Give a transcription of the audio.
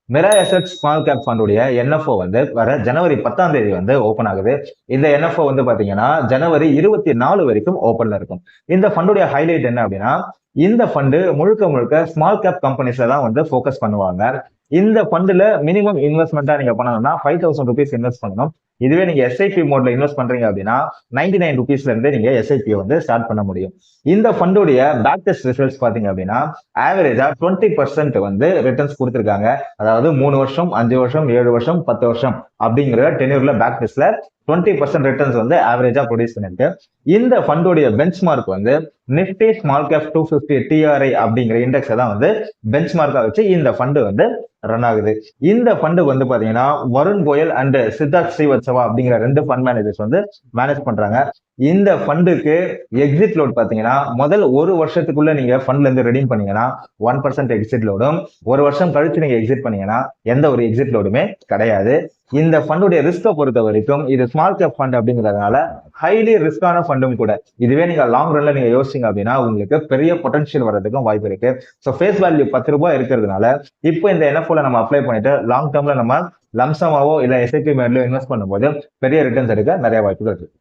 மிரா asset small cap ஃபண்டுடைய NFO வந்து வர ஜனவரி 10ஆம் தேதி வந்து ஓபன் ஆகுது. இந்த என்எஃப்ஓ வந்து பாத்தீங்கன்னா ஜனவரி 24 வரைக்கும் ஓபன்ல இருக்கும். இந்த ஃபண்டுடைய ஹைலைட் என்ன அப்படின்னா, இந்த ஃபண்டு முழுக்க முழுக்க ஸ்மால் கேப் கம்பெனிஸ்ல தான் வந்து ஃபோக்கஸ் பண்ணுவாங்க. இந்த ஃபண்டுல மினிமம் இன்வெஸ்ட்மெண்ட்டா நீங்க பண்ணணும்னா 5000 ருபீஸ் இன்வெஸ்ட் பண்ணணும். இதுவே நீங்க எஸ்ஐபி மோட்ல இன்வெஸ்ட் பண்றீங்க அப்படின்னா 99 ருபீஸ்ல இருந்து நீங்க எஸ்ஐபி வந்து ஸ்டார்ட் பண்ண முடியும். இந்த ஃபண்டுடைய பேக் டெஸ்ட் ரிசல்ட்ஸ் பாத்தீங்க அப்படின்னா ஆவரேஜா 20% வந்து ரிட்டர்ன்ஸ் கொடுத்திருக்காங்க. அதாவது 3 வருஷம், 5 வருஷம், 7 வருஷம், 10 வருஷம் அப்படிங்கிற டென்யூர்ல பேக் டெஸ்ட்ல 20% ரிட்டர்ன்ஸ் வந்து ஆவரேஜா ப்ரொடியூஸ் பண்ணிருக்கு. இந்த ஃபண்டோடைய பெஞ்ச்மார்க் வந்து நிப்டி ஸ்மால் கேப் 250 டிஆர்ஐ அப்படிங்கிற இண்டெக்ஸை தான் வந்து பெஞ்ச்மார்க்கா வச்சு இந்த ஃபண்டு வந்து ரன் ஆகுது. இந்த ஃபண்டு வந்து பாத்தீங்கன்னா வருண் கோயல் அண்ட் சித்தார்த் ஸ்ரீவத்சவா அப்படிங்கிற 2 ஃபண்ட் மேனேஜர்ஸ் வந்து மேனேஜ் பண்றாங்க. இந்த ஃபண்டுக்கு எக்ஸிட் லோட் பாத்தீங்கன்னா முதல் ஒரு வருஷத்துக்குள்ள நீங்க ஃபண்ட்ல இருந்து ரெடீம் பண்ணீங்கன்னா 1% எக்ஸிட் லோடும், ஒரு வருஷம் கழிச்சு நீங்க எக்ஸிட் பண்ணீங்கன்னா எந்த ஒரு எக்ஸிட் லோடுமே கிடையாது. இந்த ஃபண்டுடைய ரிஸ்கை பொறுத்த வரைக்கும் இது ஸ்மால் கேப் ஃபண்ட் அப்படிங்கிறதுனால ஹைலி ரிஸ்கான ஃபண்டும் கூட. இதுவே நீங்க லாங் ரன்ல நீங்க யோசிச்சீங்க அப்படின்னா உங்களுக்கு பெரிய பொட்டன்ஷியல் வர்றதுக்கும் வாய்ப்பு இருக்கு. ஸோ ஃபேஸ் வேல்யூ 10 ரூபாய் இருக்கிறதுனால இப்போ இந்த என்எஃப்ஓல நம்ம அப்ளை பண்ணிட்டு லாங் டேர்ம்ல நம்ம லம்சமாவோ இல்ல எஸ்ஐபி மேலோ இன்வெஸ்ட் பண்ணும்போது பெரிய ரிட்டர்ன்ஸ் எடுக்க நிறைய வாய்ப்புகள் இருக்கு.